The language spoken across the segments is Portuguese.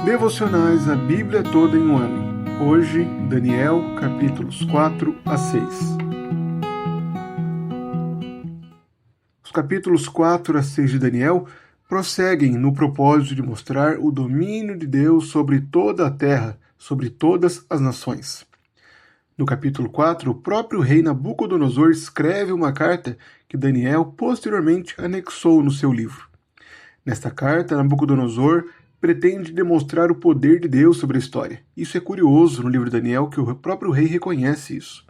Devocionais A Bíblia Toda em um Ano. Hoje, Daniel, capítulos 4 a 6. Os capítulos 4 a 6 de Daniel prosseguem no propósito de mostrar o domínio de Deus sobre toda a terra, sobre todas as nações. No capítulo 4, o próprio rei Nabucodonosor escreve uma carta que Daniel posteriormente anexou no seu livro. Nesta carta, Nabucodonosor pretende demonstrar o poder de Deus sobre a história. Isso é curioso no livro de Daniel, que o próprio rei reconhece isso.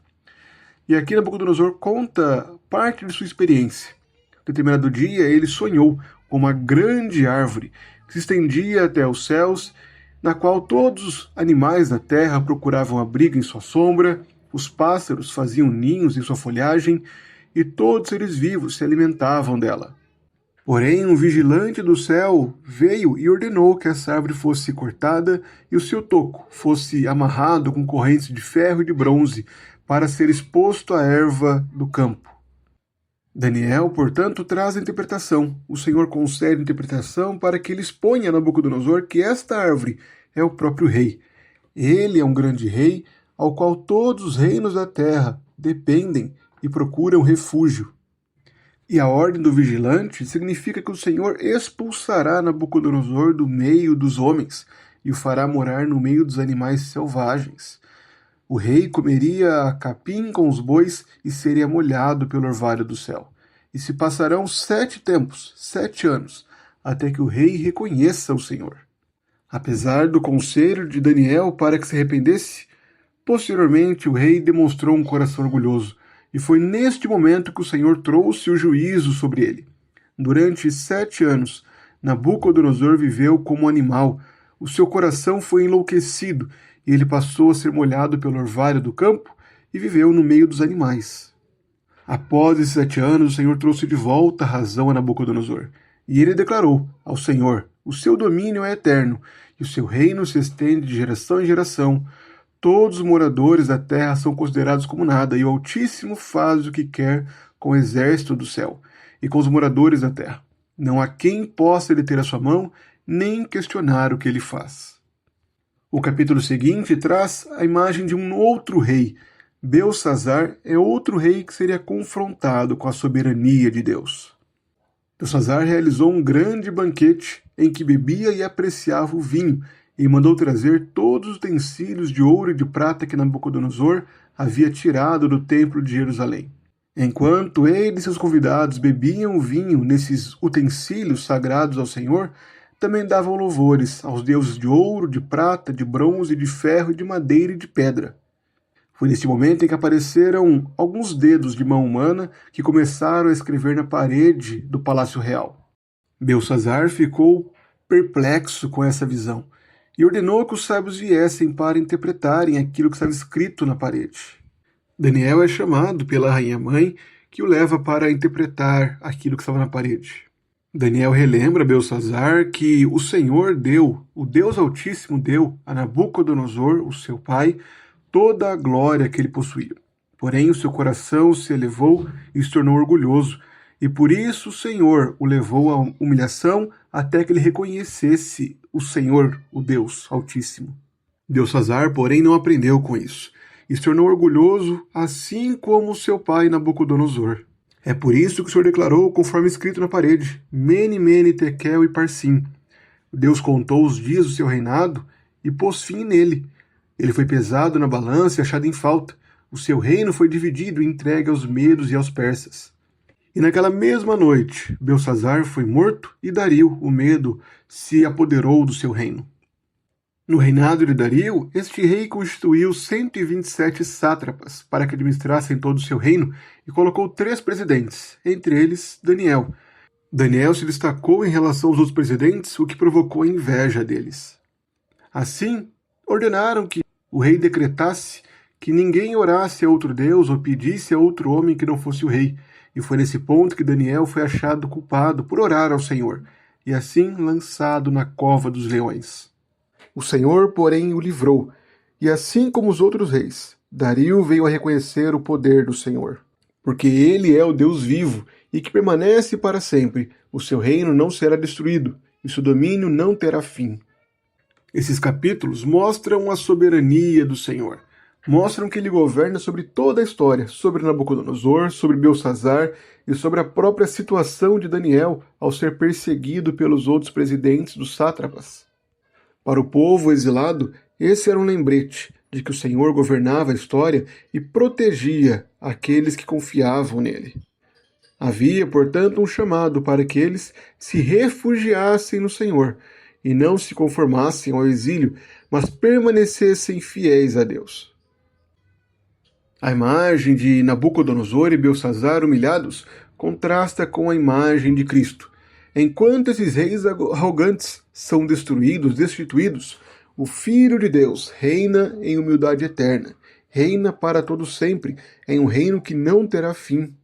E aqui Nabucodonosor conta parte de sua experiência. No determinado dia, ele sonhou com uma grande árvore que se estendia até os céus, na qual todos os animais da terra procuravam abrigo em sua sombra, os pássaros faziam ninhos em sua folhagem, e todos os seres vivos se alimentavam dela. Porém, um vigilante do céu veio e ordenou que essa árvore fosse cortada e o seu toco fosse amarrado com correntes de ferro e de bronze para ser exposto à erva do campo. Daniel, portanto, traz a interpretação. O Senhor concede a interpretação para que ele exponha a Nabucodonosor que esta árvore é o próprio rei. Ele é um grande rei ao qual todos os reinos da terra dependem e procuram refúgio. E a ordem do vigilante significa que o Senhor expulsará Nabucodonosor do meio dos homens e o fará morar no meio dos animais selvagens. O rei comeria capim com os bois e seria molhado pelo orvalho do céu. E se passarão 7 tempos, 7 anos, até que o rei reconheça o Senhor. Apesar do conselho de Daniel para que se arrependesse, posteriormente o rei demonstrou um coração orgulhoso. E foi neste momento que o Senhor trouxe o juízo sobre ele. Durante 7 anos, Nabucodonosor viveu como animal. O seu coração foi enlouquecido e ele passou a ser molhado pelo orvalho do campo e viveu no meio dos animais. Após esses 7 anos, o Senhor trouxe de volta a razão a Nabucodonosor. E ele declarou ao Senhor: o seu domínio é eterno e o seu reino se estende de geração em geração. Todos os moradores da terra são considerados como nada, e o Altíssimo faz o que quer com o exército do céu e com os moradores da terra. Não há quem possa deter a sua mão, nem questionar o que ele faz. O capítulo seguinte traz a imagem de um outro rei. Belsassar é outro rei que seria confrontado com a soberania de Deus. Belsassar realizou um grande banquete em que bebia e apreciava o vinho, e mandou trazer todos os utensílios de ouro e de prata que Nabucodonosor havia tirado do templo de Jerusalém. Enquanto ele e seus convidados bebiam o vinho nesses utensílios sagrados ao Senhor, também davam louvores aos deuses de ouro, de prata, de bronze, de ferro, de madeira e de pedra. Foi neste momento em que apareceram alguns dedos de mão humana que começaram a escrever na parede do Palácio Real. Belsassar ficou perplexo com essa visão e ordenou que os sábios viessem para interpretarem aquilo que estava escrito na parede. Daniel é chamado pela rainha-mãe, que o leva para interpretar aquilo que estava na parede. Daniel relembra a Belsassar que o Senhor deu, o Deus Altíssimo deu a Nabucodonosor, o seu pai, toda a glória que ele possuía. Porém, o seu coração se elevou e se tornou orgulhoso, e por isso o Senhor o levou à humilhação até que ele reconhecesse o Senhor, o Deus Altíssimo. Belsassar, porém, não aprendeu com isso, e se tornou orgulhoso, assim como seu pai Nabucodonosor. É por isso que o Senhor declarou, conforme escrito na parede: Mene, Mene, Tekel e Parsim. Deus contou os dias do seu reinado e pôs fim nele. Ele foi pesado na balança e achado em falta. O seu reino foi dividido e entregue aos medos e aos persas. E naquela mesma noite, Belsassar foi morto e Dario, o Medo, se apoderou do seu reino. No reinado de Dario, este rei constituiu 127 sátrapas para que administrassem todo o seu reino e colocou 3 presidentes, entre eles Daniel. Daniel se destacou em relação aos outros presidentes, o que provocou a inveja deles. Assim, ordenaram que o rei decretasse que ninguém orasse a outro deus ou pedisse a outro homem que não fosse o rei. E foi nesse ponto que Daniel foi achado culpado por orar ao Senhor, e assim lançado na cova dos leões. O Senhor, porém, o livrou, e assim como os outros reis, Dario veio a reconhecer o poder do Senhor. Porque ele é o Deus vivo, e que permanece para sempre. O seu reino não será destruído, e seu domínio não terá fim. Esses capítulos mostram a soberania do Senhor. Mostram que ele governa sobre toda a história, sobre Nabucodonosor, sobre Belsazar e sobre a própria situação de Daniel ao ser perseguido pelos outros presidentes dos sátrapas. Para o povo exilado, esse era um lembrete de que o Senhor governava a história e protegia aqueles que confiavam nele. Havia, portanto, um chamado para que eles se refugiassem no Senhor e não se conformassem ao exílio, mas permanecessem fiéis a Deus. A imagem de Nabucodonosor e Belsazar humilhados contrasta com a imagem de Cristo. Enquanto esses reis arrogantes são destruídos, destituídos, o Filho de Deus reina em humildade eterna, reina para todo sempre, em um reino que não terá fim.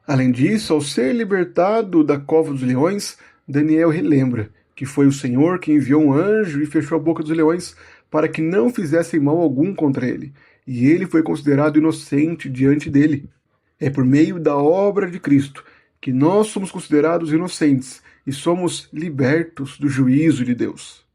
Além disso, ao ser libertado da cova dos leões, Daniel relembra que foi o Senhor que enviou um anjo e fechou a boca dos leões para que não fizessem mal algum contra ele, e ele foi considerado inocente diante dele. É por meio da obra de Cristo que nós somos considerados inocentes e somos libertos do juízo de Deus.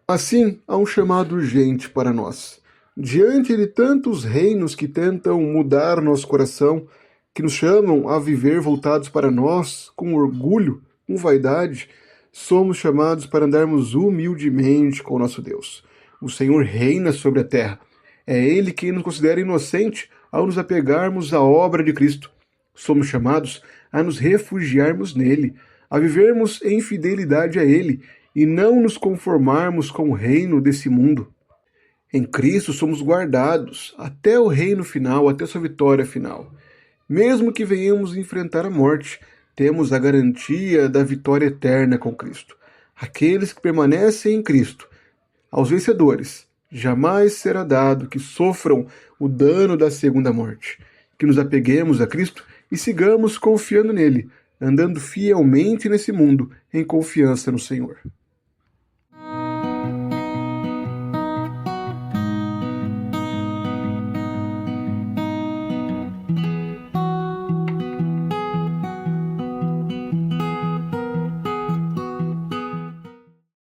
Assim, há um chamado urgente para nós. Diante de tantos reinos que tentam mudar nosso coração, que nos chamam a viver voltados para nós, com orgulho, com vaidade, somos chamados para andarmos humildemente com o nosso Deus. O Senhor reina sobre a terra. É Ele quem nos considera inocente ao nos apegarmos à obra de Cristo. Somos chamados a nos refugiarmos nele, a vivermos em fidelidade a Ele e não nos conformarmos com o reino desse mundo. Em Cristo somos guardados até o reino final, até sua vitória final. Mesmo que venhamos enfrentar a morte, temos a garantia da vitória eterna com Cristo. Aqueles que permanecem em Cristo, aos vencedores, jamais será dado que sofram o dano da segunda morte. Que nos apeguemos a Cristo e sigamos confiando nele, andando fielmente nesse mundo em confiança no Senhor.